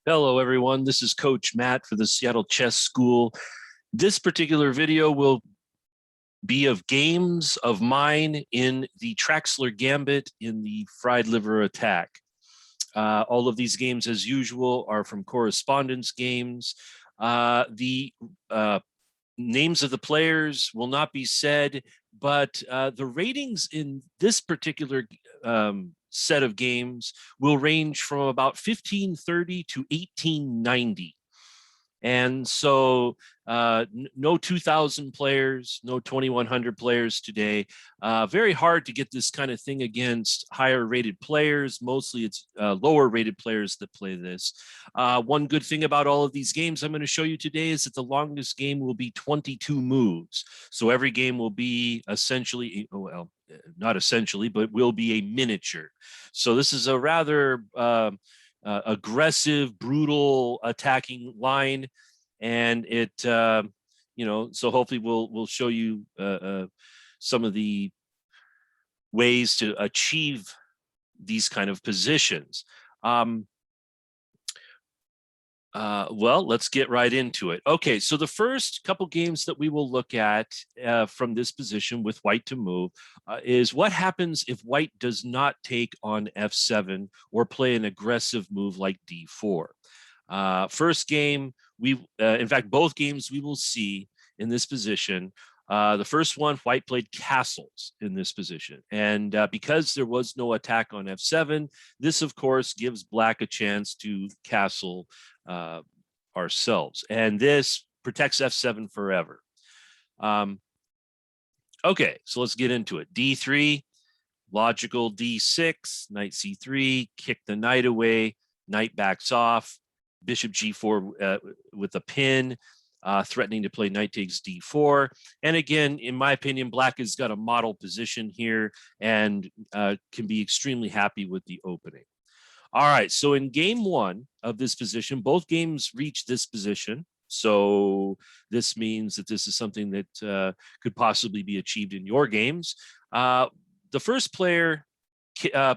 Hello, everyone. This is Coach Matt for the Seattle Chess School. This particular video will be of games of mine in the Traxler gambit in the fried liver attack. All of these games, as usual, are from correspondence games. The names of the players will not be said, but the ratings in this particular set of games will range from about 1530 to 1890. And so no 2,000 players, no 2,100 players today. Very hard to get this kind of thing against higher rated players. Mostly it's lower rated players that play this. One good thing about all of these games I'm going to show you today is that the longest game will be 22 moves. So every game will be essentially, well, not essentially, but will be a miniature. So this is a rather aggressive, brutal attacking line, and it so hopefully we'll show you some of the ways to achieve these kind of positions. Well, let's get right into it. Okay, so the first couple games that we will look at from this position with white to move is what happens if white does not take on f7 or play an aggressive move like d4. First game, in fact, both games we will see in this position. The first one, white played castles in this position. And because there was no attack on f7, this, of course, gives black a chance to castle ourselves. And this protects f7 forever. Okay, so let's get into it. d3, logical d6, knight c3, kick the knight away, knight backs off, bishop g4 with a pin, threatening to play knight takes d4. And again, in my opinion, black has got a model position here and can be extremely happy with the opening. All right, so in game one of this position, both games reach this position. So this means that this is something that could possibly be achieved in your games. The first player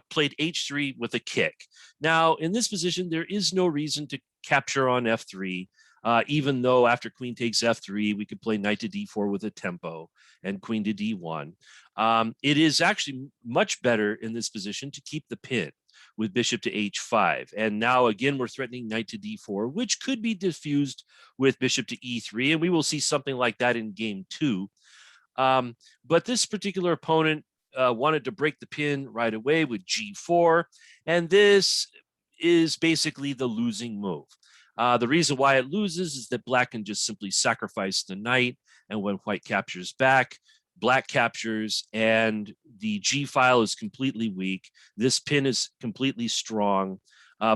played h3 with a kick. Now, in this position, there is no reason to capture on f3, even though after queen takes f3, we could play knight to d4 with a tempo and queen to d1. It is actually much better in this position to keep the pin with bishop to h5. And now, again, we're threatening knight to d4, which could be diffused with bishop to e3. And we will see something like that in game two. But this particular opponent wanted to break the pin right away with g4. And this is basically the losing move. The reason why it loses is that black can just simply sacrifice the knight. And when white captures back, black captures, and the G file is completely weak. This pin is completely strong.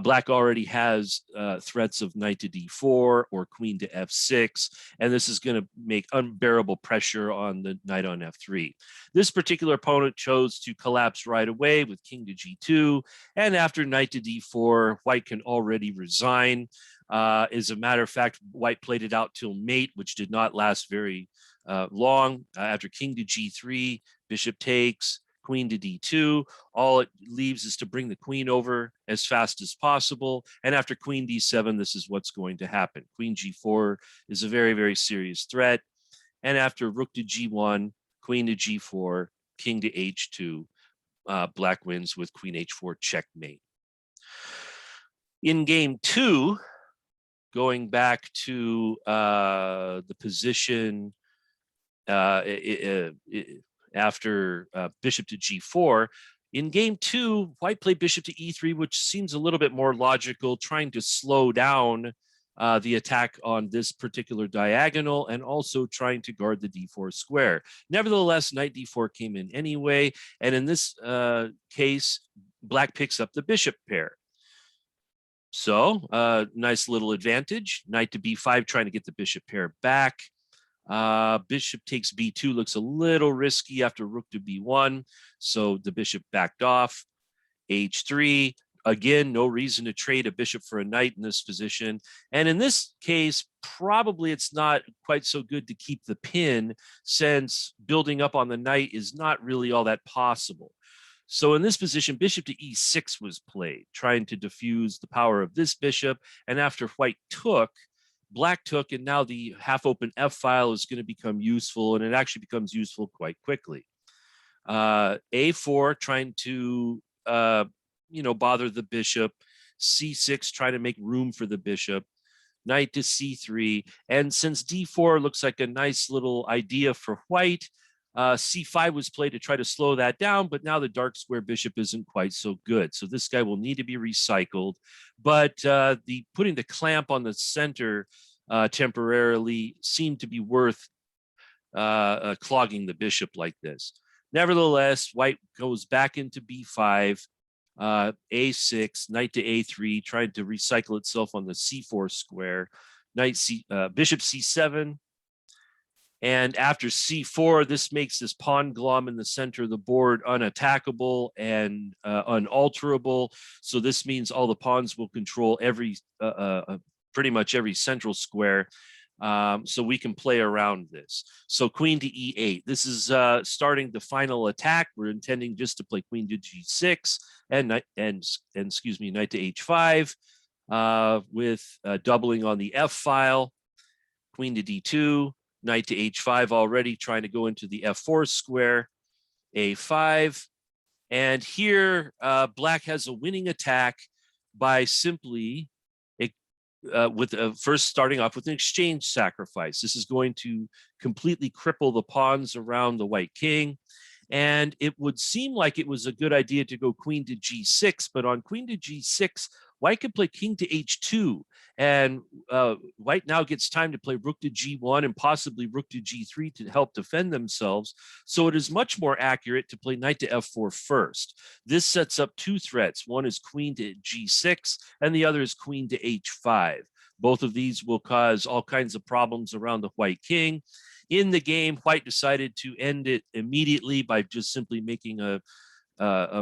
Black already has threats of knight to d4 or queen to f6, and this is going to make unbearable pressure on the knight on f3. This particular opponent chose to collapse right away with king to g2, and after knight to d4, white can already resign. As a matter of fact, white played it out till mate, which did not last very long. After king to g3, bishop takes, queen to d2. All it leaves is to bring the queen over as fast as possible. And after queen d7, this is what's going to happen. Queen g4 is a very, very serious threat. And after rook to g1, queen to g4, king to h2, black wins with queen h4 checkmate. In game two, going back to the position after bishop to g4. In game two, white played bishop to e3, which seems a little bit more logical, trying to slow down the attack on this particular diagonal and also trying to guard the d4 square. Nevertheless, knight d4 came in anyway, and in this case, black picks up the bishop pair. So nice little advantage. Knight to b5, trying to get the bishop pair back. Bishop takes b2 looks a little risky after rook to b1, so the bishop backed off. h3, again, no reason to trade a bishop for a knight in this position. And in this case, probably it's not quite so good to keep the pin, since building up on the knight is not really all that possible. So in this position, bishop to e6 was played, trying to diffuse the power of this bishop. And after white took, black took, and now the half open F file is going to become useful, and it actually becomes useful quite quickly. A4 trying to bother the bishop, C6 trying to make room for the bishop, knight to C3, and since D4 looks like a nice little idea for white, C5 was played to try to slow that down, but now the dark square bishop isn't quite so good. So this guy will need to be recycled, but the putting the clamp on the center temporarily seemed to be worth clogging the bishop like this. Nevertheless, white goes back into B5, A6, knight to A3, trying to recycle itself on the C4 square, bishop C7, and after C4, this makes this pawn glom in the center of the board unattackable and unalterable. So this means all the pawns will control pretty much every central square. So we can play around this. So queen to E8. This is starting the final attack. We're intending just to play queen to G6 and excuse me, knight to H5 with doubling on the F file. Queen to D2. Knight to H5 already, trying to go into the F4 square, A5. And here, black has a winning attack by simply, first starting off with an exchange sacrifice. This is going to completely cripple the pawns around the white king. And it would seem like it was a good idea to go queen to G6, but on queen to G6, white could play king to H2, and white now gets time to play rook to G1 and possibly rook to G3 to help defend themselves. So it is much more accurate to play knight to F4 first. This sets up two threats. One is queen to G6, and the other is queen to H5. Both of these will cause all kinds of problems around the white king. In the game, white decided to end it immediately by just simply making a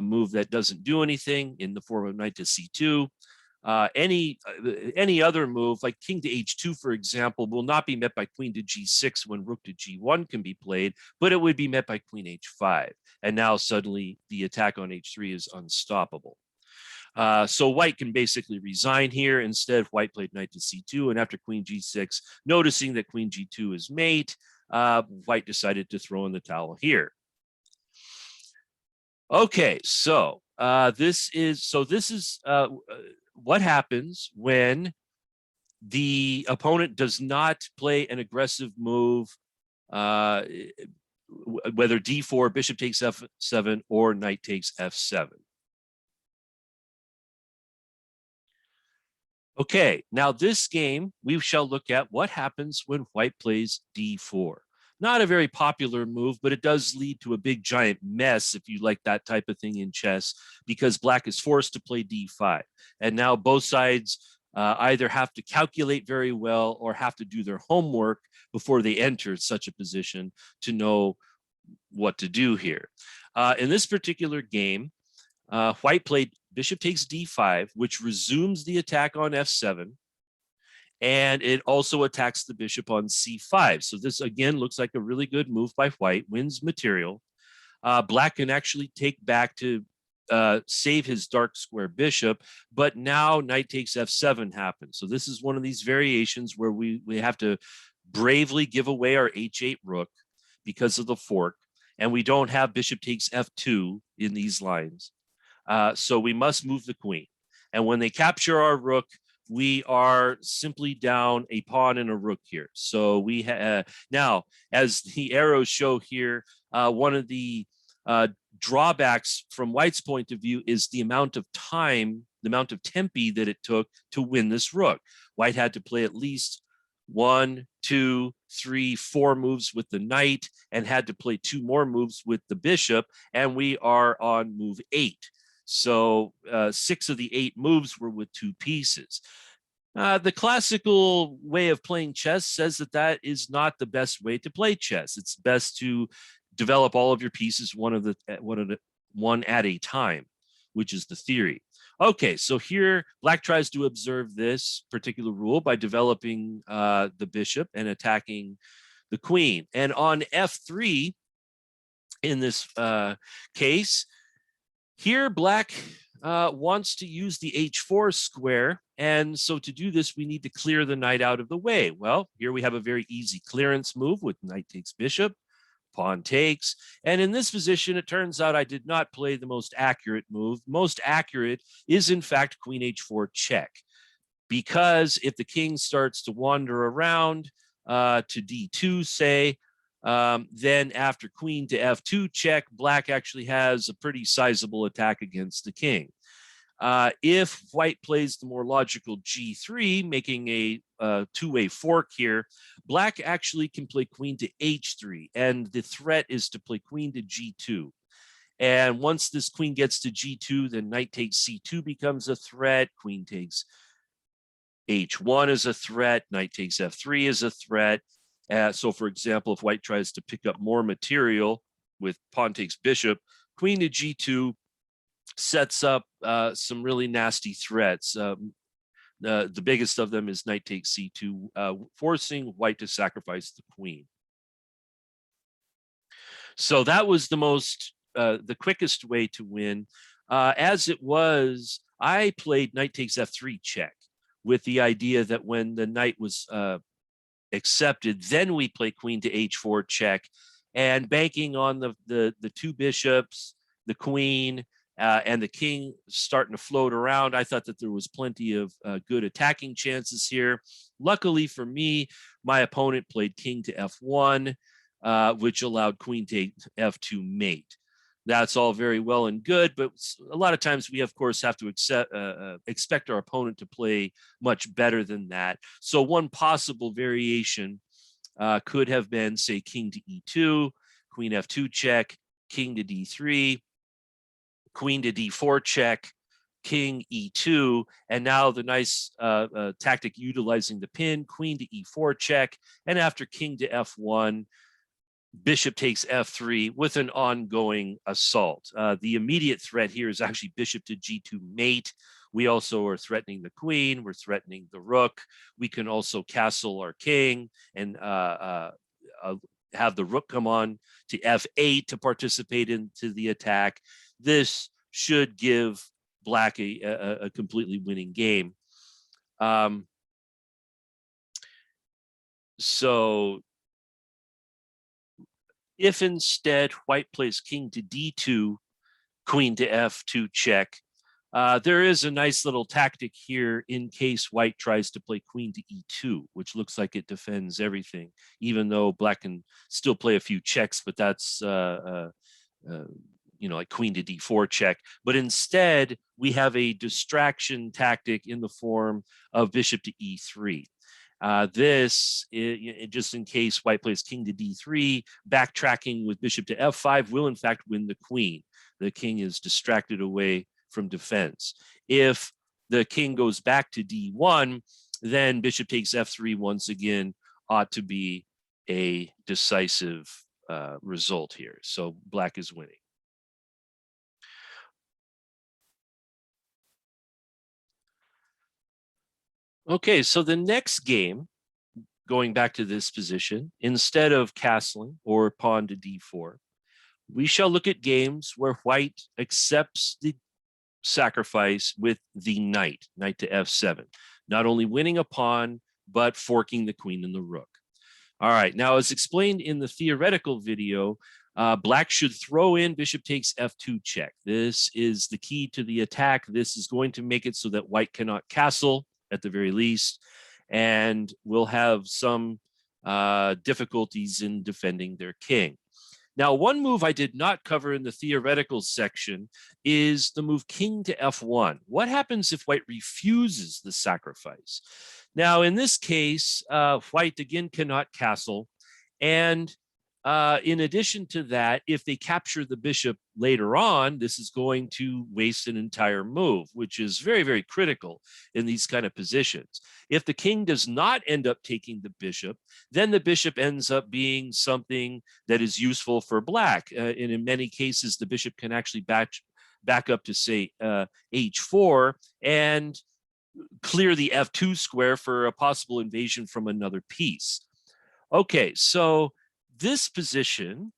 move that doesn't do anything in the form of knight to C2. Any other move, like king to H2, for example, will not be met by queen to G6 when rook to G1 can be played, but it would be met by queen H5. And now suddenly the attack on H3 is unstoppable. So white can basically resign here. Instead, white played knight to C2, and after queen G6, noticing that queen G2 is mate, white decided to throw in the towel here. Okay, so this is what happens when the opponent does not play an aggressive move, whether D4, bishop takes F7, or knight takes F7. Okay, now this game, we shall look at what happens when white plays D4. Not a very popular move, but it does lead to a big giant mess if you like that type of thing in chess, because black is forced to play D5. And now both sides either have to calculate very well or have to do their homework before they enter such a position to know what to do here. In this particular game, white played bishop takes D5, which resumes the attack on F7. And it also attacks the bishop on C5. So this, again, looks like a really good move by white, wins material. Black can actually take back to save his dark square bishop, but now knight takes F7 happens. So this is one of these variations where we have to bravely give away our H8 rook because of the fork, and we don't have bishop takes F2 in these lines. So we must move the queen. And when they capture our rook, we are simply down a pawn and a rook here. So we now, as the arrows show here, one of the drawbacks from white's point of view is the amount of time, the amount of tempi that it took to win this rook. White had to play at least 1, 2, 3, 4 moves with the knight and had to play 2 more moves with the bishop, and we are on move 8. So 6 of the 8 moves were with 2 pieces. The classical way of playing chess says that that is not the best way to play chess. It's best to develop all of your pieces one at a time, which is the theory. Okay, so here black tries to observe this particular rule by developing the bishop and attacking the queen. And on F3, in this case, Here, black wants to use the h4 square. And so to do this, we need to clear the knight out of the way. Well, here we have a very easy clearance move with knight takes bishop, pawn takes. And in this position, it turns out I did not play the most accurate move. Most accurate is, in fact, queen h4 check. Because if the king starts to wander around to d2, say, then after queen to f2 check, black actually has a pretty sizable attack against the king. If white plays the more logical g3, making a two-way fork here, black actually can play queen to h3, and the threat is to play queen to g2. And once this queen gets to g2, then knight takes c2 becomes a threat, queen takes h1 is a threat, knight takes f3 is a threat. So for example, if white tries to pick up more material with pawn takes bishop, queen to g2 sets up some really nasty threats. The biggest of them is knight takes c2, forcing white to sacrifice the queen. So that was the quickest way to win. As it was, I played knight takes f3 check with the idea that when the knight was accepted, then we play queen to h4 check, and banking on the two bishops, the queen, and the king starting to float around. I thought that there was plenty of good attacking chances here. Luckily for me, my opponent played king to f1, which allowed queen to f2 mate. That's all very well and good, but a lot of times we, of course, have to expect our opponent to play much better than that. So one possible variation could have been, say, king to e2, queen f2 check, king to d3, queen to d4 check, king e2, and now the nice tactic utilizing the pin, queen to e4 check, and after king to f1, bishop takes f3 with an ongoing assault. The immediate threat here is actually bishop to g2 mate. We also are threatening the queen. We're threatening the rook. We can also castle our king and have the rook come on to f8 to participate into the attack. This should give black a completely winning game. So if instead white plays king to d2, queen to f2 check, there is a nice little tactic here in case white tries to play queen to e2, which looks like it defends everything, even though black can still play a few checks, but that's like queen to d4 check. But instead, we have a distraction tactic in the form of bishop to e3. This, just in case white plays king to d3, backtracking with bishop to f5 will in fact win the queen. The king is distracted away from defense. If the king goes back to d1, then bishop takes f3 once again ought to be a decisive result here. So black is winning. Okay, so the next game, going back to this position, instead of castling or pawn to d4, we shall look at games where white accepts the sacrifice with the knight to f7, not only winning a pawn, but forking the queen and the rook. All right, now as explained in the theoretical video, black should throw in bishop takes f2 check. This is the key to the attack. This is going to make it so that white cannot castle at the very least, and will have some difficulties in defending their king. Now, one move I did not cover in the theoretical section is the move king to f1. What happens if white refuses the sacrifice? Now, in this case, white again cannot castle, and in addition to that, if they capture the bishop later on, this is going to waste an entire move, which is very, very critical in these kind of positions. If the king does not end up taking the bishop, then the bishop ends up being something that is useful for black. And in many cases, the bishop can actually back up to, say, h4 and clear the f2 square for a possible invasion from another piece. Okay, so this position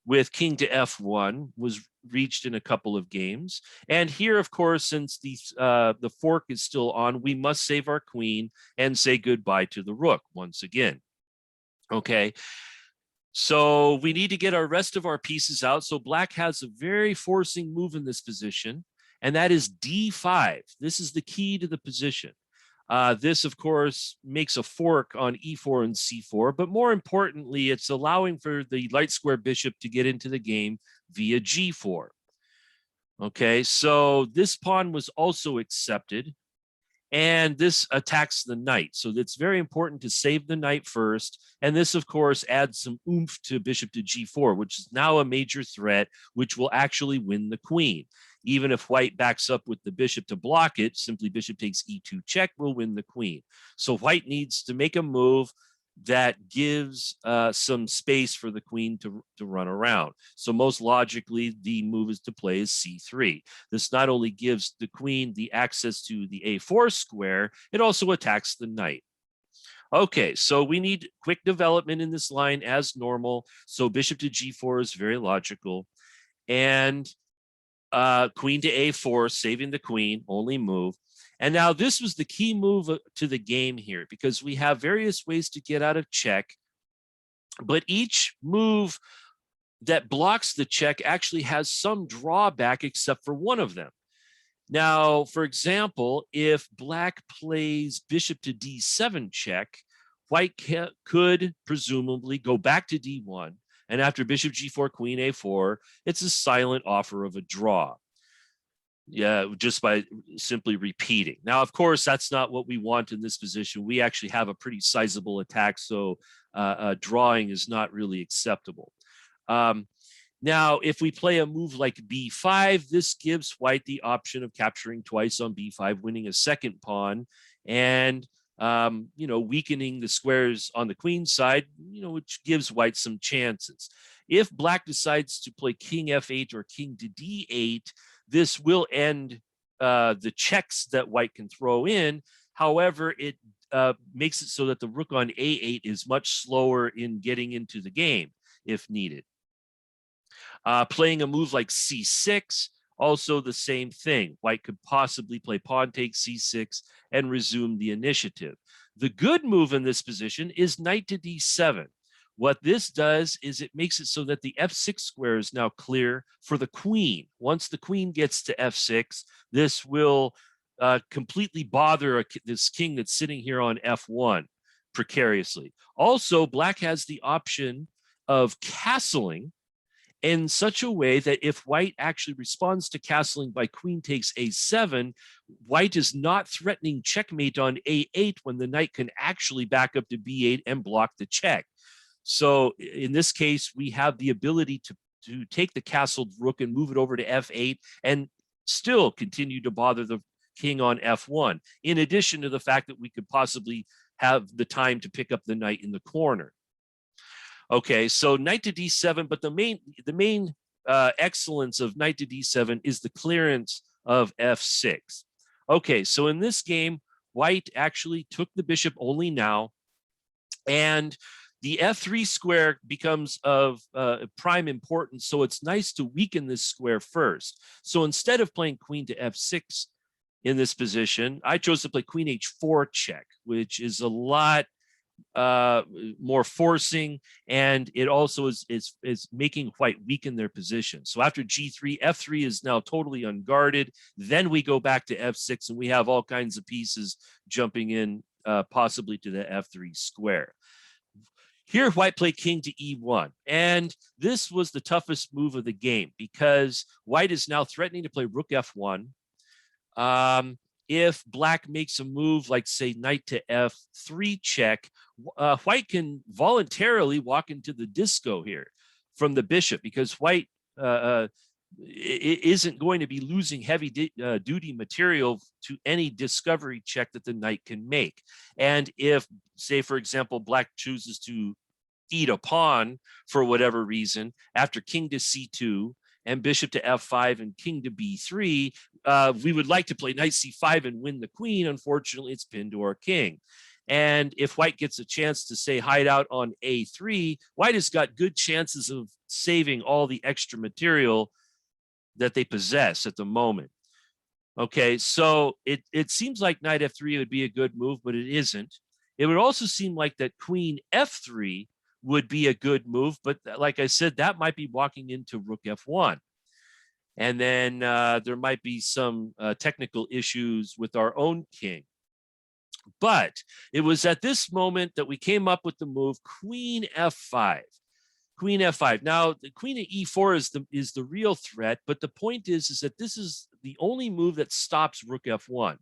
with king to f1 was reached in a couple of games. And here, of course, since the fork is still on, we must save our queen and say goodbye to the rook once again. Okay. So we need to get our rest of our pieces out. So black has a very forcing move in this position, and that is d5. This is the key to the position. This, of course, makes a fork on e4 and c4, but more importantly, it's allowing for the light square bishop to get into the game via g4. Okay, so this pawn was also accepted, and this attacks the knight. So it's very important to save the knight first. And this, of course, adds some oomph to bishop to g4, which is now a major threat, which will actually win the queen. Even if white backs up with the bishop to block it, simply bishop takes e2 check will win the queen. So white needs to make a move that gives some space for the queen to run around. So most logically, the move is to play is c3. This not only gives the queen the access to the a4 square, it also attacks the knight. Okay, so we need quick development in this line as normal. So bishop to g4 is very logical. And queen to a4, saving the queen, only move. And now this was the key move to the game here, because we have various ways to get out of check, but each move that blocks the check actually has some drawback except for one of them. Now, for example, if black plays bishop to d7 check, white could presumably go back to d1, and after bishop g4, queen a4, it's a silent offer of a draw. Yeah, just by simply repeating. Now, of course, that's not what we want in this position. We actually have a pretty sizable attack, so drawing is not really acceptable. Now, if we play a move like b5, this gives white the option of capturing twice on b5, winning a second pawn, and weakening the squares on the queen side, which gives white some chances. If black decides to play king f8 or king to d8, this will end the checks that white can throw in. However, it makes it so that the rook on a8 is much slower in getting into the game if needed. Playing a move like c6, also the same thing. White could possibly play pawn takes c6 and resume the initiative. The good move in this position is knight to d7. What this does is it makes it so that the f6 square is now clear for the queen. Once the queen gets to f6, this will completely bother this king that's sitting here on f1 precariously. Also, black has the option of castling in such a way that if white actually responds to castling by queen takes a7, white is not threatening checkmate on a8 when the knight can actually back up to b8 and block the check. So in this case, we have the ability to take the castled rook and move it over to f8 and still continue to bother the king on f1, in addition to the fact that we could possibly have the time to pick up the knight in the corner. Okay, so knight to d7, but the main excellence of knight to d7 is the clearance of f6. Okay, so in this game, white actually took the bishop only now, and the f3 square becomes of prime importance, so it's nice to weaken this square first. So instead of playing queen to f6 in this position, I chose to play queen h4 check, which is a lot more forcing, and it also is making white weaken their position. So after g3, f3 is now totally unguarded. Then we go back to f6, and we have all kinds of pieces jumping in possibly to the f3 square. Here, white played king to e1, and this was the toughest move of the game because white is now threatening to play rook f1. If black makes a move like, say, knight to f3 check, white can voluntarily walk into the disco here from the bishop because white isn't going to be losing heavy duty material to any discovery check that the knight can make. And if, say, for example, black chooses to eat a pawn for whatever reason after king to c2 and bishop to f5 and king to b3, we would like to play knight c5 and win the queen. Unfortunately, it's pinned to our king. And if white gets a chance to, say, hide out on a3, white has got good chances of saving all the extra material that they possess at the moment. Okay, so it seems like knight f3 would be a good move, but it isn't. It would also seem like that queen f3 would be a good move, but like I said, that might be walking into rook f1. And then there might be some technical issues with our own king. But it was at this moment that we came up with the move queen f5. Queen f5. Now, the queen at e4 is the real threat, but the point is that this is the only move that stops rook f1.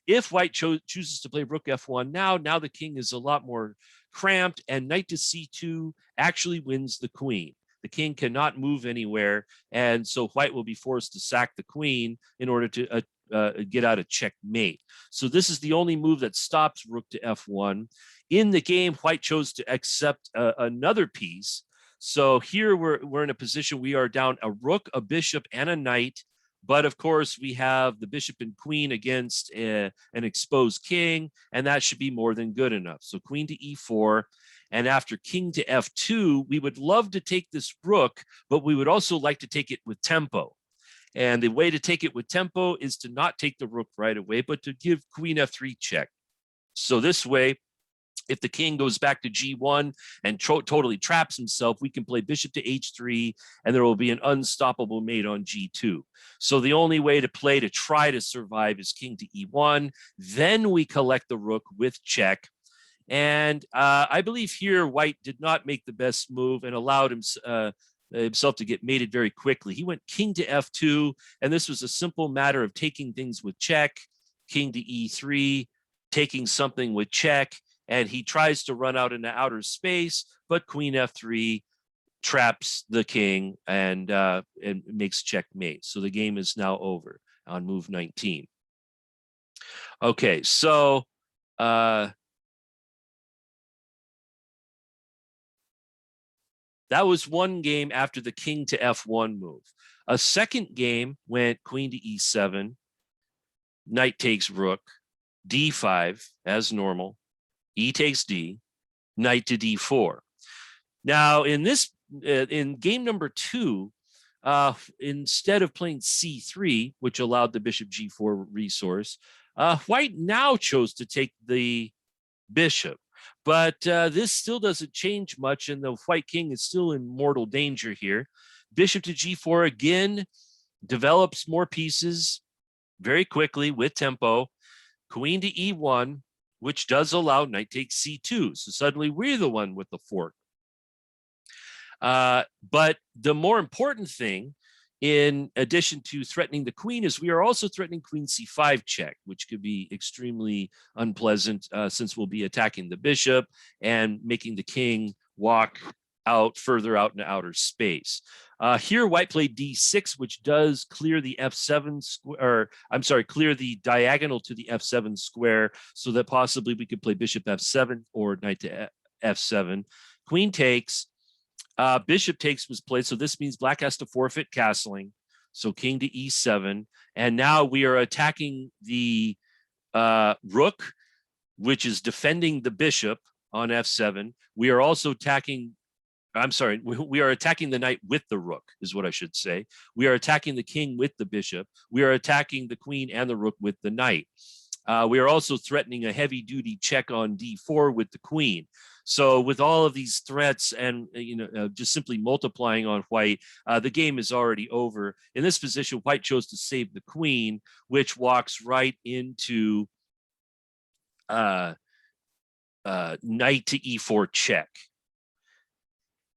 If white chooses to play rook f1 now the king is a lot more cramped, and knight to c2 actually wins the queen. The king cannot move anywhere, and so white will be forced to sack the queen in order to get out of checkmate. So this is the only move that stops rook to f1. In the game, white chose to accept another piece. So here we're in a position, we are down a rook, a bishop, and a knight. But of course, we have the bishop and queen against an exposed king, and that should be more than good enough. So queen to e4, and after king to f2, we would love to take this rook, but we would also like to take it with tempo. And the way to take it with tempo is to not take the rook right away, but to give queen f3 check. So this way, if the king goes back to g1 and totally traps himself, we can play bishop to h3, and there will be an unstoppable mate on g2. So the only way to play to try to survive is king to e1. Then we collect the rook with check. And I believe here white did not make the best move and allowed himself to get mated very quickly. He went king to f2, and this was a simple matter of taking things with check, king to e3, taking something with check, and he tries to run out into outer space, but queen f3 traps the king and makes checkmate. So the game is now over on move 19. Okay, so that was one game after the king to f1 move. A second game went queen to e7, knight takes rook, d5 as normal, e takes d, knight to d4. Now, in game number 2, instead of playing c3, which allowed the bishop g4 resource, white now chose to take the bishop. But this still doesn't change much, and the white king is still in mortal danger here. Bishop to g4 again develops more pieces very quickly with tempo. Queen to e1, which does allow knight takes c2. So suddenly we're the one with the fork. But the more important thing, in addition to threatening the queen, is we are also threatening queen c5 check, which could be extremely unpleasant since we'll be attacking the bishop and making the king walk out further out into outer space. Here, white played d6, which does clear the f7 square, or I'm sorry, clear the diagonal to the f7 square, so that possibly we could play bishop f7 or knight to f7. Queen takes, bishop takes was played, so this means black has to forfeit castling. So king to e7, and now we are attacking the rook, which is defending the bishop on f7. We are also attacking. I'm sorry, we are attacking the knight with the rook, is what I should say. We are attacking the king with the bishop. We are attacking the queen and the rook with the knight. We are also threatening a heavy-duty check on d4 with the queen. So with all of these threats and just simply multiplying on white, the game is already over. In this position, white chose to save the queen, which walks right into knight to e4 check.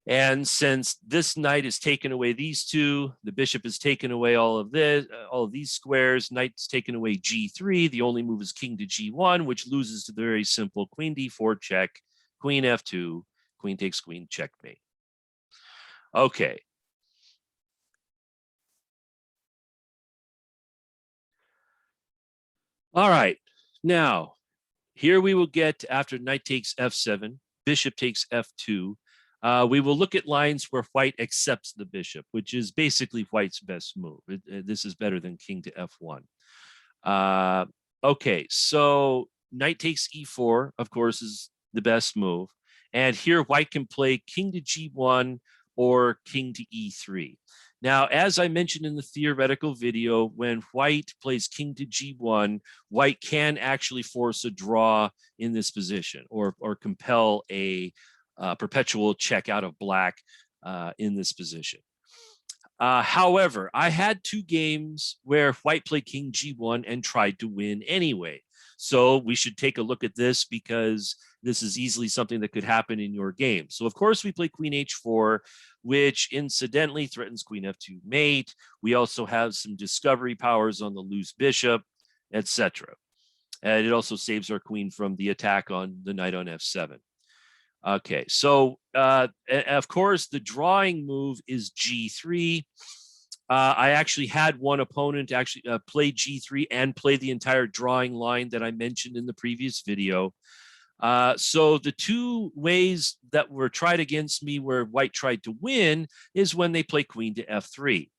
And since this knight has taken away these two, the bishop has taken away all of this, all of these squares, knight's taken away g3. The only move is king to g1, which loses to the very simple queen d4 check, queen f2, queen takes queen checkmate. Okay. All right. Now, here we will get, after knight takes f7, bishop takes f2, we will look at lines where white accepts the bishop, which is basically white's best move. This is better than king to f1. Okay, so knight takes e4, of course, is the best move. And here white can play king to g1 or king to e3. Now, as I mentioned in the theoretical video, when white plays king to g1, white can actually force a draw in this position, or compel a perpetual check out of black in this position. However, I had 2 games where white played king g1 and tried to win anyway. So we should take a look at this, because this is easily something that could happen in your game. So of course we play queen h4, which incidentally threatens queen f2 mate. We also have some discovery powers on the loose bishop, etc. And it also saves our queen from the attack on the knight on f7. Okay, so of course the drawing move is g3. I actually had one opponent actually play g3 and play the entire drawing line that I mentioned in the previous video. So the 2 ways that were tried against me where white tried to win is when they play queen to f3,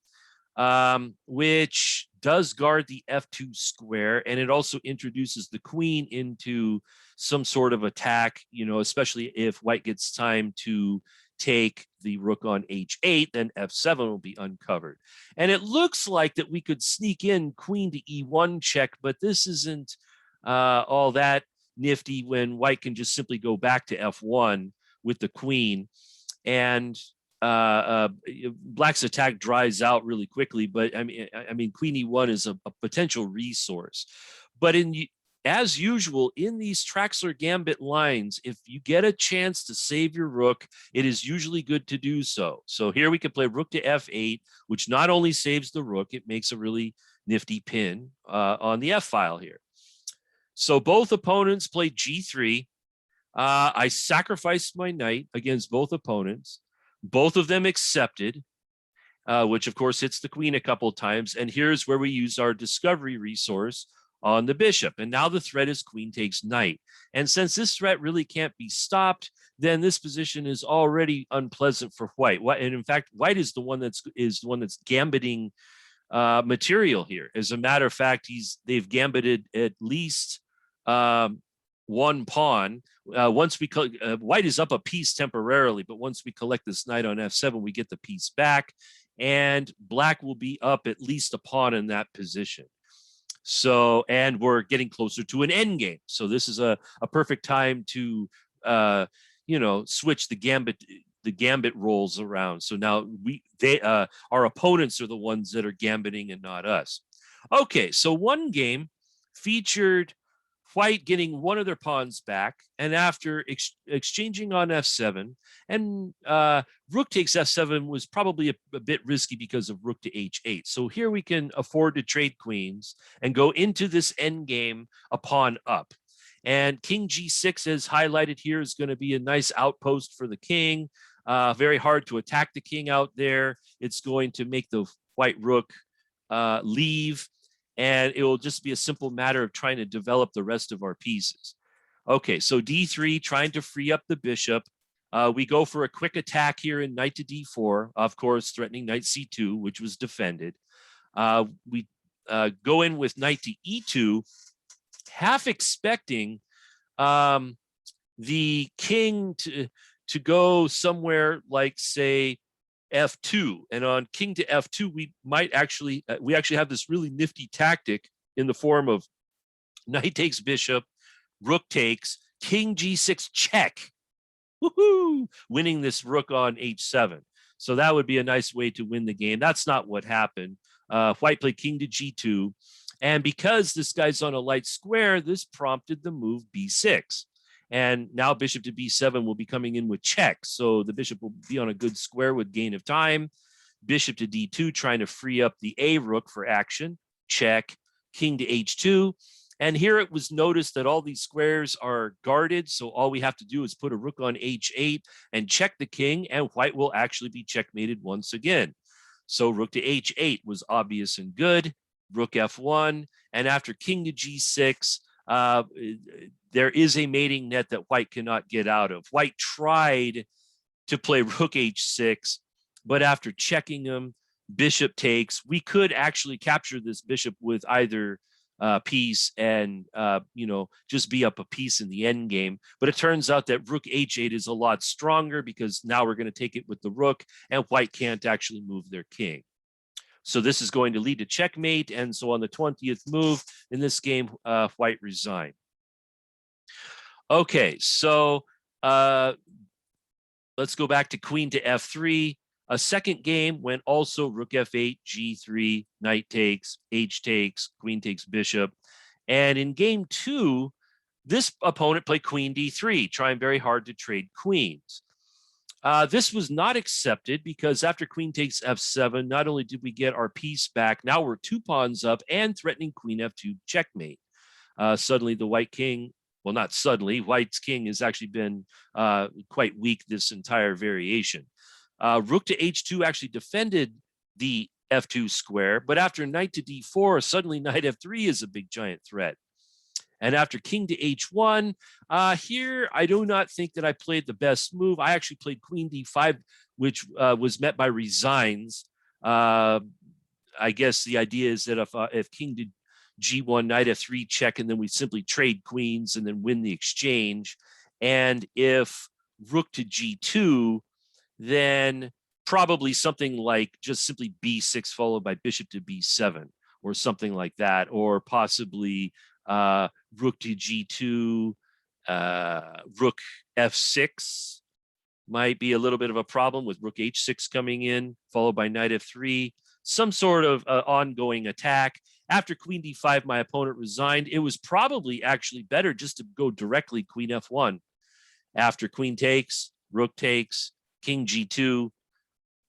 which does guard the f2 square, and it also introduces the queen into some sort of attack, especially if white gets time to take the rook on h8, then f7 will be uncovered. And it looks like that we could sneak in queen to e1 check, but this isn't all that nifty when white can just simply go back to f1 with the queen, and black's attack dries out really quickly. But I mean queen e1 is a potential resource. But as usual in these Traxler gambit lines, if you get a chance to save your rook, it is usually good to do so. So here we can play rook to f8, which not only saves the rook, it makes a really nifty pin on the f file here. So both opponents played g3. I sacrificed my knight against both opponents. Both of them accepted, which of course hits the queen a couple of times. And here's where we use our discovery resource on the bishop. And now the threat is queen takes knight. And since this threat really can't be stopped, then this position is already unpleasant for white. And in fact, white is the one that's gambiting material here. As a matter of fact, they've gambited at least one pawn. Once we white is up a piece temporarily, but once we collect this knight on f7, we get the piece back, and black will be up at least a pawn in that position. So, and we're getting closer to an end game. So this is a perfect time to switch the gambit roles around. So now our opponents are the ones that are gambiting and not us. Okay, so one game featured white getting one of their pawns back, and after exchanging on f7, and rook takes f7 was probably a bit risky because of rook to h8. So here we can afford to trade queens and go into this end game a pawn up. And king g6, as highlighted here, is going to be a nice outpost for the king. Very hard to attack the king out there. It's going to make the white rook leave, and it will just be a simple matter of trying to develop the rest of our pieces. Okay, so d3, trying to free up the bishop. We go for a quick attack here in knight to d4, of course, threatening knight c2, which was defended. We go in with knight to e2, half expecting the king to go somewhere like, say, f2, and on king to f2 we actually have this really nifty tactic in the form of knight takes bishop, rook takes, king g6 check. Woohoo! Winning this rook on h7. So that would be a nice way to win the game. That's not what happened. White played king to g2, and because this guy's on a light square, this prompted the move b6. And now bishop to b7 will be coming in with check. So the bishop will be on a good square with gain of time. Bishop to d2, trying to free up the a rook for action. Check. King to h2. And here it was noticed that all these squares are guarded. So all we have to do is put a rook on h8 and check the king, and white will actually be checkmated once again. So rook to h8 was obvious and good. Rook f1. And after king to g6, there is a mating net that white cannot get out of. White tried to play rook h6, but after checking him, bishop takes. We could actually capture this bishop with either piece and just be up a piece in the end game. But it turns out that rook h8 is a lot stronger, because now we're going to take it with the rook, and white can't actually move their king. So this is going to lead to checkmate. And so on the 20th move in this game, white resigned. Okay, so let's go back to queen to f3. A second game went also rook f8, g3, knight takes, h takes, queen takes bishop. And in game 2, this opponent played queen d3, trying very hard to trade queens. This was not accepted because after queen takes f7, not only did we get our piece back, now we're 2 pawns up and threatening queen f2 checkmate. Suddenly the white king, well, not suddenly, white's king has actually been quite weak this entire variation. Rook to h2 actually defended the f2 square, but after knight to d4, suddenly knight f3 is a big giant threat. And after king to h1, here I do not think that I played the best move. I actually played queen d5, which was met by resigns. I guess the idea is that if king to g1, knight f3 check, and then we simply trade queens and then win the exchange. And if rook to g2, then probably something like just simply b6 followed by bishop to b7 or something like that, or possibly rook to g2, rook f6 might be a little bit of a problem with rook h6 coming in, followed by knight f3, some sort of ongoing attack. After queen d5, my opponent resigned. It was probably actually better just to go directly queen f1. After queen takes, rook takes, king g2,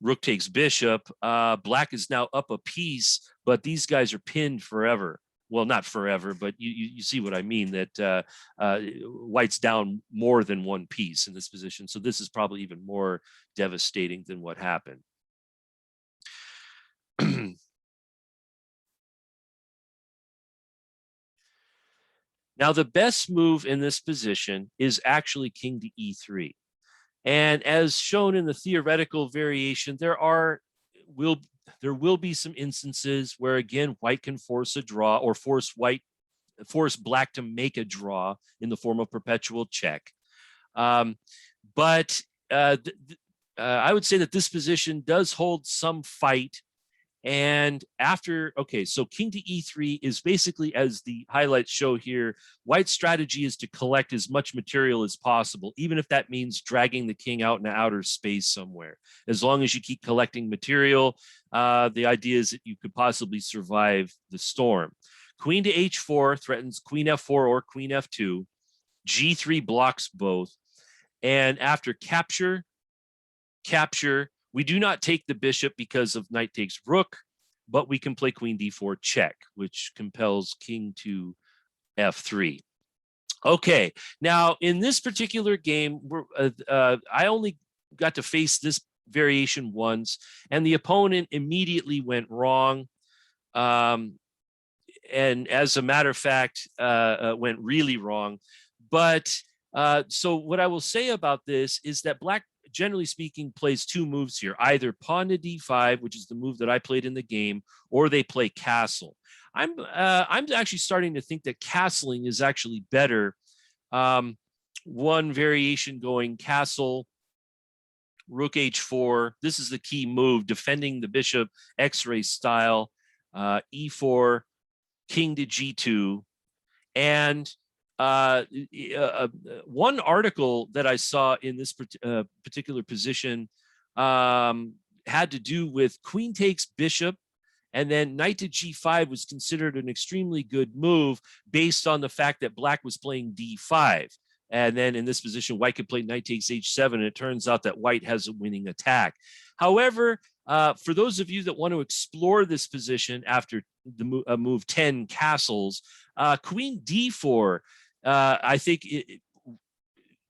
rook takes bishop. Black is now up a piece, but these guys are pinned forever. Well, not forever, but you see what I mean, that white's down more than one piece in this position. So this is probably even more devastating than what happened. Now, the best move in this position is actually king to e3. And as shown in the theoretical variation, there will be some instances where, again, white can force a draw or force black to make a draw in the form of perpetual check. But I would say that this position does hold some fight. And after, okay, so king to e3 is basically, as the highlights show here, white's strategy is to collect as much material as possible, even if that means dragging the king out in outer space somewhere. As long as you keep collecting material, the idea is that you could possibly survive the storm. Queen to h4 threatens queen f4 or queen f2. g3 blocks both. And after capture, we do not take the bishop because of knight takes rook, but we can play queen d4 check, which compels king to f3. Okay, now in this particular game, I only got to face this variation once, and the opponent immediately went wrong. And as a matter of fact, went really wrong. But so what I will say about this is that black, generally speaking, plays 2 moves here, either pawn to d5, which is the move that I played in the game, or they play castle. I'm actually starting to think that castling is actually better. One variation going castle, rook h4. This is the key move, defending the bishop, X-ray style, e4, king to g2. And one article that I saw in this particular position had to do with queen takes bishop, and then knight to g5 was considered an extremely good move based on the fact that black was playing d5. And then in this position, white could play knight takes h7, and it turns out that white has a winning attack. However, for those of you that want to explore this position after the move 10 castles, queen d4, I think it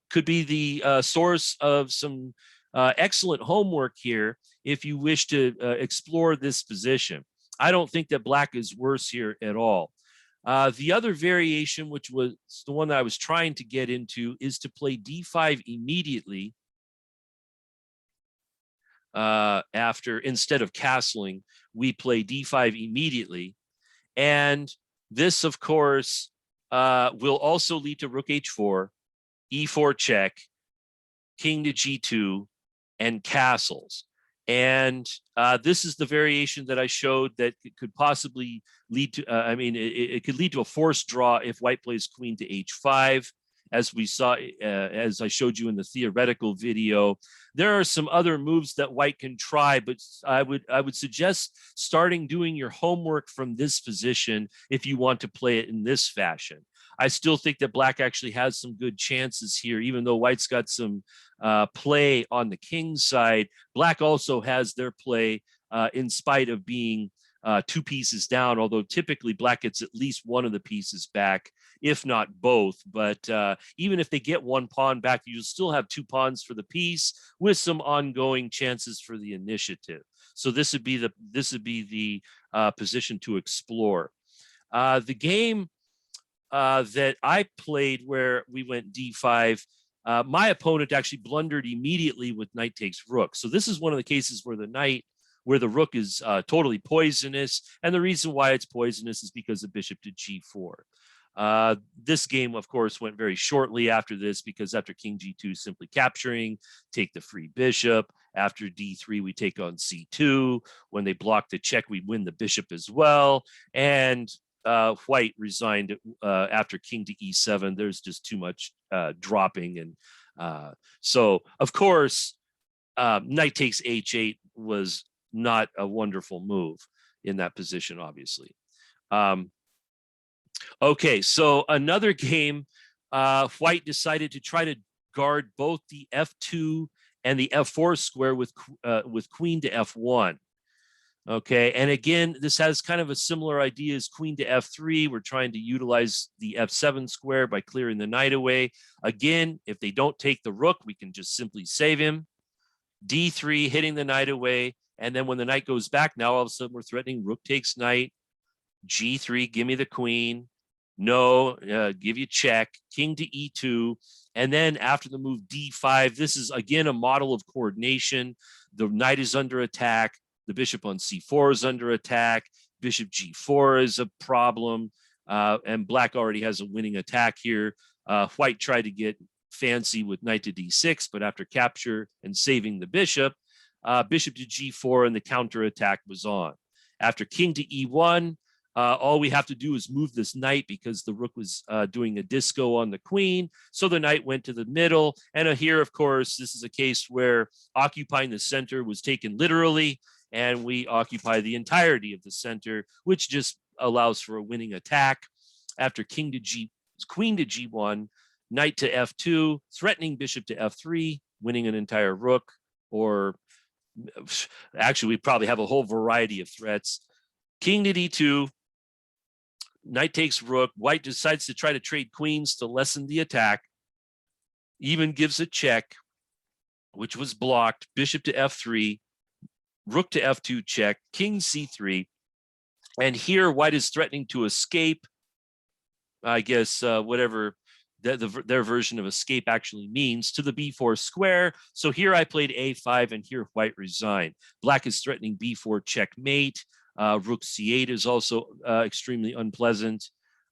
could be the source of some excellent homework here if you wish to explore this position. I don't think that black is worse here at all. The other variation, which was the one that I was trying to get into, is to play d5 immediately instead of castling. We play d5 immediately. And this, of course, will also lead to rook h4, e4 check, king to g2, and castles. And this is the variation that I showed that could possibly lead to, it could lead to a forced draw if white plays queen to h5, as we saw, as I showed you in the theoretical video. There are some other moves that white can try, but I would suggest starting doing your homework from this position if you want to play it in this fashion. I still think that black actually has some good chances here, even though white's got some play on the king's side. Black also has their play in spite of being 2 pieces down, although typically black gets at least one of the pieces back, if not both. But even if they get 1 pawn back, you'll still have 2 pawns for the piece with some ongoing chances for the initiative. So this would be the position to explore. The game that I played where we went d5, my opponent actually blundered immediately with knight takes rook. So this is one of the cases where the rook is totally poisonous. And the reason why it's poisonous is because of bishop to g4. This game, of course, went very shortly after this, because after king g2, simply capturing, take the free bishop. After d3, we take on c2. When they block the check, we win the bishop as well. And white resigned after king to e7. There's just too much dropping. And so, of course, knight takes h8 was not a wonderful move in that position, obviously. Okay, so another game, white decided to try to guard both the f2 and the f4 square with queen to f1. Okay, and again, this has kind of a similar idea as queen to f3. We're trying to utilize the f7 square by clearing the knight away. Again, if they don't take the rook, we can just simply save him. d3, hitting the knight away. And then when the knight goes back, now all of a sudden we're threatening rook takes knight. g3, give me the queen. No, give you check. King to e2. And then after the move d5, this is again a model of coordination. The knight is under attack. The bishop on c4 is under attack. Bishop g4 is a problem. And black already has a winning attack here. White tried to get fancy with knight to d6, but after capture and saving the bishop, bishop to g4 and the counterattack was on. After king to e1, all we have to do is move this knight because the rook was doing a disco on the queen. So the knight went to the middle. And here, of course, this is a case where occupying the center was taken literally, and we occupy the entirety of the center, which just allows for a winning attack. After queen to g1, knight to f2, threatening bishop to f3, winning an entire rook, or actually we probably have a whole variety of threats. King to d2, knight takes rook. White decides to try to trade queens to lessen the attack, even gives a check, which was blocked. Bishop to f3, rook to f2 check, king c3. And here white is threatening to escape, I guess, whatever their version of escape actually means, to the b4 square. So here I played a5, and here white resigned. Black is threatening b4 checkmate. Rook c8 is also extremely unpleasant.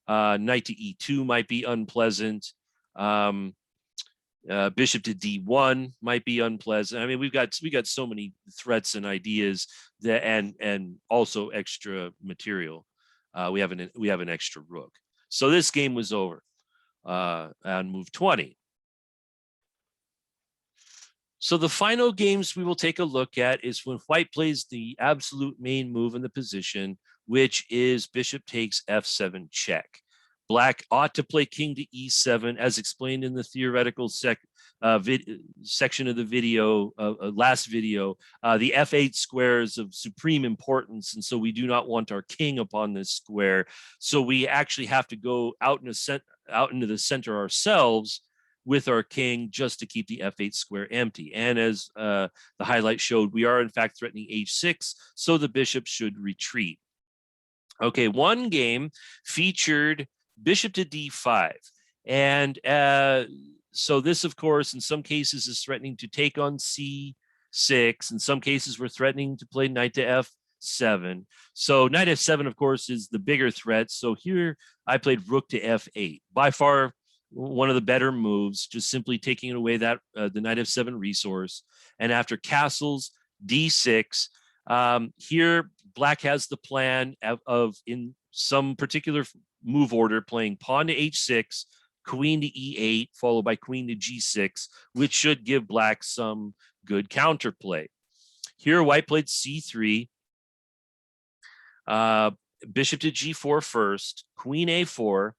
Knight to e2 might be unpleasant. Bishop to d1 might be unpleasant. I mean, we've got so many threats and ideas that, and also extra material. We have an extra rook. So this game was over on move 20. So the final games we will take a look at is when white plays the absolute main move in the position, which is bishop takes f7 check. Black ought to play king to e7, as explained in the theoretical section of the video, last video. The f8 square is of supreme importance, and so we do not want our king upon this square. So we actually have to go out into the center ourselves with our king just to keep the f8 square empty. And as the highlight showed, we are in fact threatening h6, so the bishop should retreat. Okay, one game featured bishop to d5. And so this, of course, in some cases is threatening to take on c6. In some cases, we're threatening to play knight to f7. So knight f7, of course, is the bigger threat. So here I played rook to f8. By far, one of the better moves, just simply taking away that the knight f7 resource. And after castles, D6. Here, black has the plan of in some particular move order playing pawn to H6, queen to E8, followed by queen to G6, which should give black some good counterplay. Here, white played C3, bishop to G4 first, queen A4,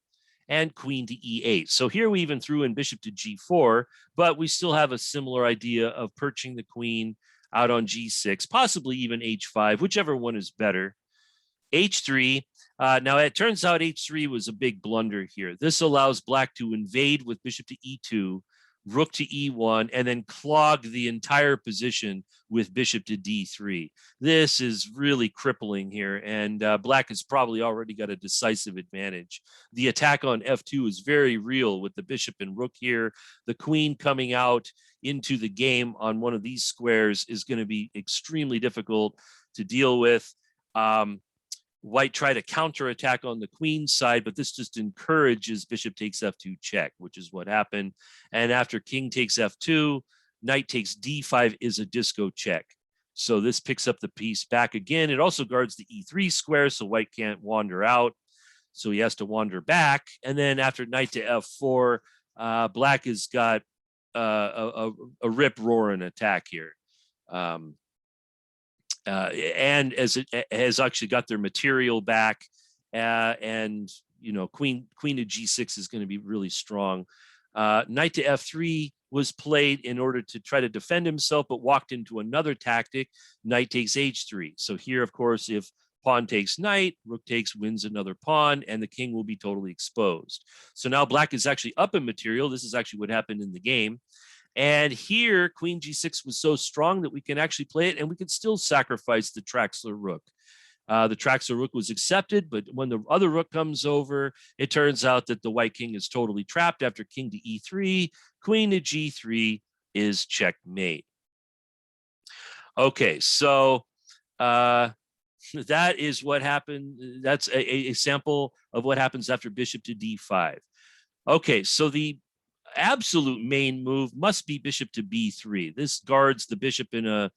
and queen to E8. So here we even threw in bishop to G4, but we still have a similar idea of perching the queen out on G6, possibly even H5, whichever one is better. H3. Now it turns out H3 was a big blunder here. This allows black to invade with bishop to E2, rook to E1, and then clog the entire position with bishop to D3. This is really crippling here, and black has probably already got a decisive advantage. The attack on F2 is very real with the bishop and rook here. The queen coming out into the game on one of these squares is going to be extremely difficult to deal with. White tried to counterattack on the queen's side, but this just encourages bishop takes f2 check, which is what happened. And after king takes f2, knight takes d5 is a disco check. So this picks up the piece back again. It also guards the e3 square, so white can't wander out. So he has to wander back. And then after knight to f4, black has got a rip-roaring attack here. And as it has actually got their material back, and queen to g6 is going to be really strong. Knight to f3 was played in order to try to defend himself, but walked into another tactic. Knight takes h3. So here, of course, if pawn takes knight, rook takes, wins another pawn, and the king will be totally exposed. So now black is actually up in material. This is actually what happened in the game. And here, queen g6 was so strong that we can actually play it, and we can still sacrifice the Traxler rook. The Traxler rook was accepted, but when the other rook comes over, it turns out that the white king is totally trapped. After king to e3, queen to g3 is checkmate. Okay, so that is what happened. That's a sample of what happens after bishop to d5. Okay, so the absolute main move must be bishop to b3. This guards the bishop in a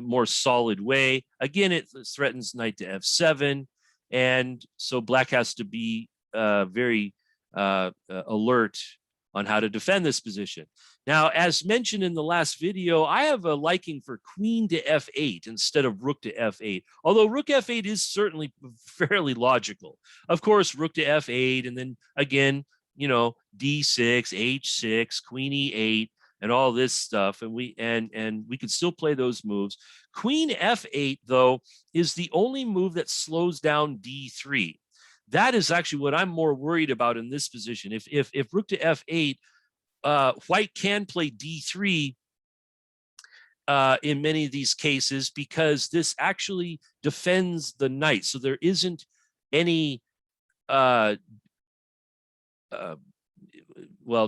more solid way. Again, it threatens knight to f7, and so black has to be very alert on how to defend this position. Now, as mentioned in the last video, I have a liking for queen to f8 instead of rook to f8, although rook f8 is certainly fairly logical. Of course, rook to f8, and then again, d6, h6, queen e8, and all this stuff, and we could still play those moves. Queen f8, though, is the only move that slows down d3. That is actually what I'm more worried about in this position. If rook to f8, white can play d3 in many of these cases, because this actually defends the knight. So there isn't any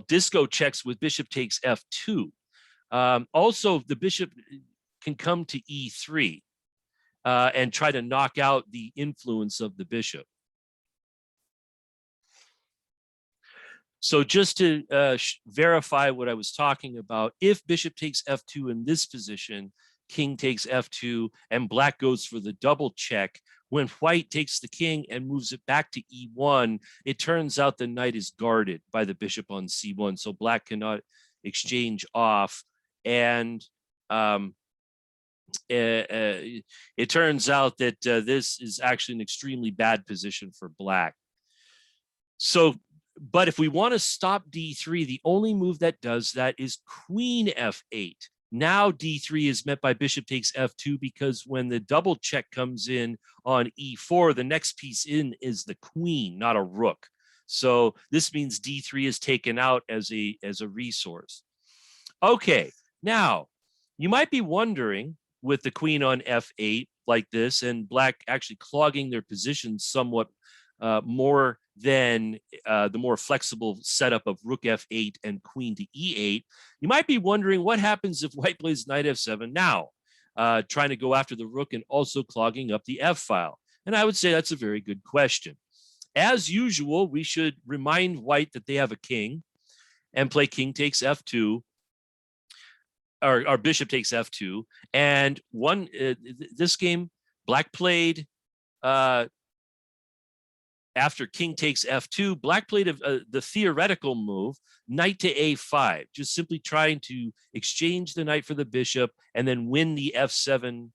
disco checks with bishop takes f2. Also, the bishop can come to e3 and try to knock out the influence of the bishop. So just to verify what I was talking about, if bishop takes f2 in this position, king takes f2, and black goes for the double check. When white takes the king and moves it back to e1, it turns out the knight is guarded by the bishop on c1, so black cannot exchange off. And it turns out that this is actually an extremely bad position for black. So, but if we want to stop d3, the only move that does that is queen f8. Now d3 is met by bishop takes f2, because when the double check comes in on e4, the next piece in is the queen, not a rook. So this means d3 is taken out as a resource. Okay, now you might be wondering, with the queen on f8 like this, and black actually clogging their position somewhat more than the more flexible setup of rook f8 and queen to e8, you might be wondering what happens if white plays knight f7 now, trying to go after the rook and also clogging up the f file. And I would say that's a very good question. As usual, we should remind white that they have a king and play king takes f2. or bishop takes f2. And this game, black played after king takes f2, black played the theoretical move, knight to a5, just simply trying to exchange the knight for the bishop and then win the f7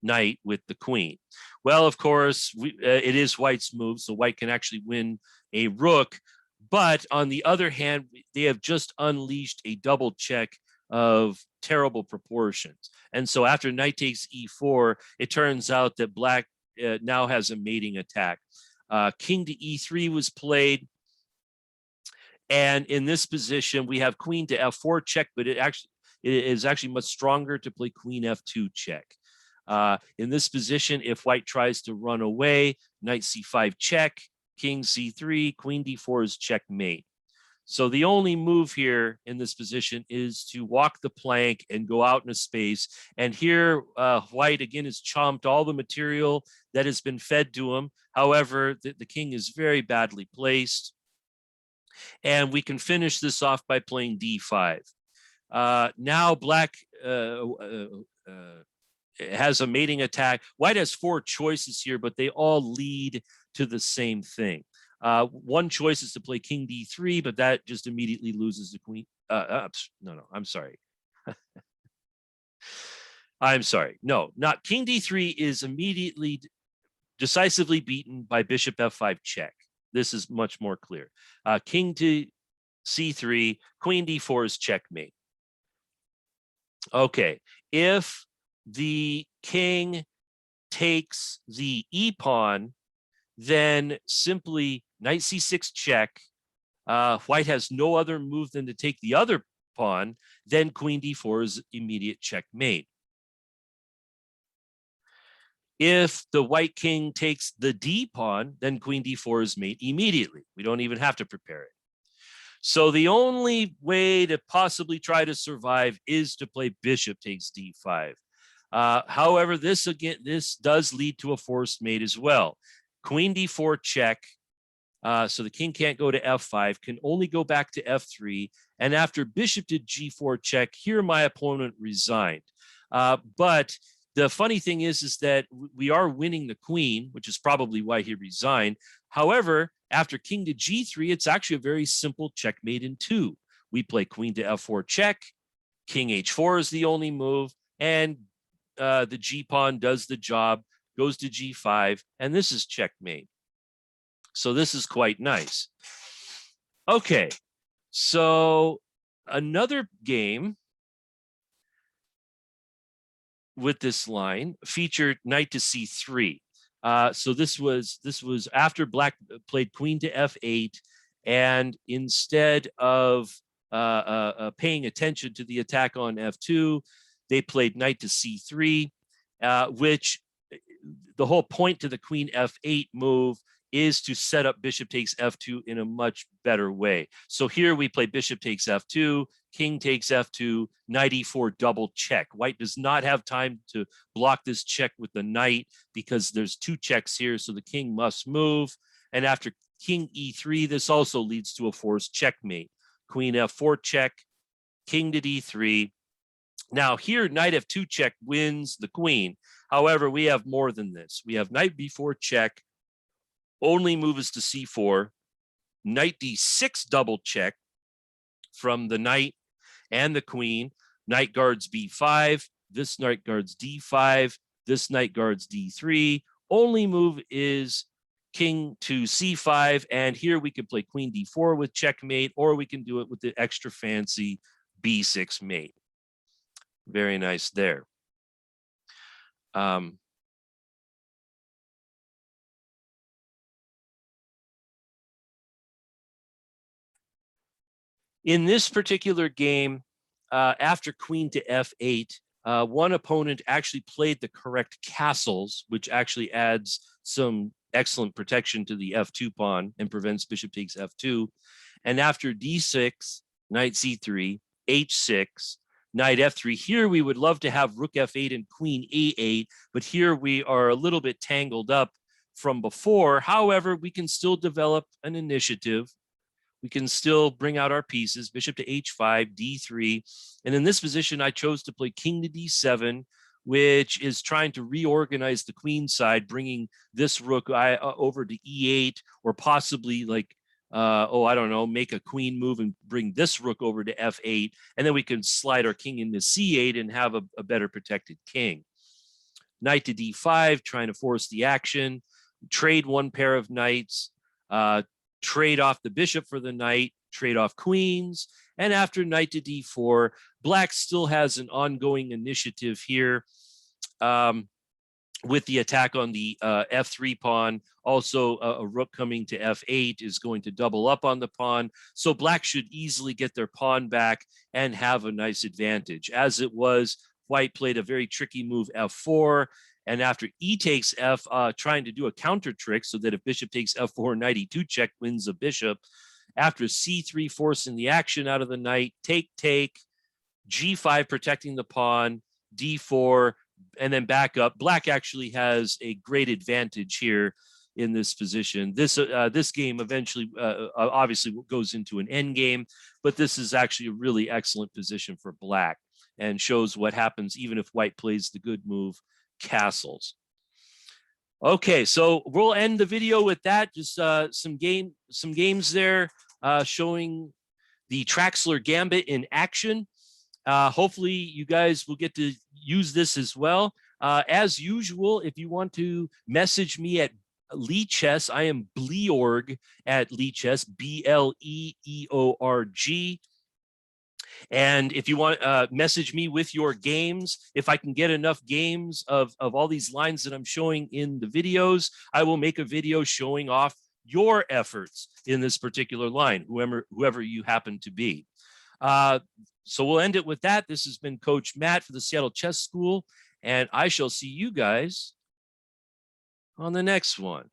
knight with the queen. Well, of course, it is white's move, so white can actually win a rook. But on the other hand, they have just unleashed a double check of terrible proportions. And so after knight takes e4, it turns out that black now has a mating attack. King to e3 was played. And in this position, we have queen to f4 check, but it is actually much stronger to play queen f2 check. In this position, if white tries to run away, knight c5 check, king c3, queen d4 is checkmate. So the only move here in this position is to walk the plank and go out in a space. And here, white again has chomped all the material that has been fed to him. However, the king is very badly placed. And we can finish this off by playing d5. Now black has a mating attack. White has 4 choices here, but they all lead to the same thing. One choice is to play king d3, but that just immediately loses the queen. No, I'm sorry. I'm sorry. No, not king d3 is immediately decisively beaten by bishop f5 check. This is much more clear. King to c3, queen d4 is checkmate. Okay, if the king takes the e pawn, then simply knight c6 check. White has no other move than to take the other pawn. Then queen d4 is immediate checkmate. If the white king takes the d pawn, then queen d4 is mate immediately. We don't even have to prepare it. So the only way to possibly try to survive is to play bishop takes d5. However, this does lead to a forced mate as well. Queen d4 check. So the king can't go to f5, can only go back to f3. And after bishop to g4 check, here my opponent resigned. But the funny thing is that we are winning the queen, which is probably why he resigned. However, after king to g3, it's actually a very simple checkmate in 2. We play queen to f4 check, king h4 is the only move, and the g pawn does the job, goes to g5, and this is checkmate. So this is quite nice. Okay, so another game with this line featured knight to c3. So this was after black played queen to f8, and instead of paying attention to the attack on f2, they played knight to c3, which the whole point to the queen f8 move is to set up bishop takes f2 in a much better way. So here we play bishop takes f2, king takes f2, knight e4 double check. White does not have time to block this check with the knight because there's 2 checks here, so the king must move. And after king e3, this also leads to a forced checkmate. Queen f4 check, king to d3. Now here, knight f2 check wins the queen. However, we have more than this. We have knight b4 check, only move is to c4, knight d6 double check from the knight and the queen, knight guards b5, this knight guards d5, this knight guards d3, only move is king to c5, and here we can play queen d4 with checkmate, or we can do it with the extra fancy b6 mate. Very nice there. In this particular game, after queen to f8, one opponent actually played the correct castles, which actually adds some excellent protection to the f2 pawn and prevents bishop takes f2. And after d6, knight c3, h6, knight f3. Here we would love to have rook f8 and queen a8, but here we are a little bit tangled up from before. However, we can still develop an initiative. we can still bring out our pieces. Bishop to h5, d3. And in this position, I chose to play king to d7, which is trying to reorganize the queen side, bringing this rook over to e8, or possibly like, I don't know, make a queen move and bring this rook over to f8. And then we can slide our king into c8 and have a better protected king. Knight to d5, trying to force the action, trade one pair of knights, trade off the bishop for the knight, trade off queens. And after knight to d4, black still has an ongoing initiative here with the attack on the f3 pawn. Also, a rook coming to f8 is going to double up on the pawn. So black should easily get their pawn back and have a nice advantage. As it was, white played a very tricky move, f4. And after e takes f, trying to do a counter trick so that if bishop takes f4, knight e2 check wins the bishop. After c3, forcing the action out of the knight, take, g5 protecting the pawn, d4, and then back up. Black actually has a great advantage here in this position. This game eventually, obviously, goes into an end game, but this is actually a really excellent position for black and shows what happens even if white plays the good move, castles. Okay, so we'll end the video with that. Just some games there showing the Traxler gambit in action. Hopefully you guys will get to use this as well. As usual, if you want to message me at Leechess, I am Bleorg at Leechess, BLEEORG. And if you want message me with your games, if I can get enough games of all these lines that I'm showing in the videos, I will make a video showing off your efforts in this particular line, whoever you happen to be. So we'll end it with that. This has been Coach Matt for the Seattle Chess School, and I shall see you guys on the next one.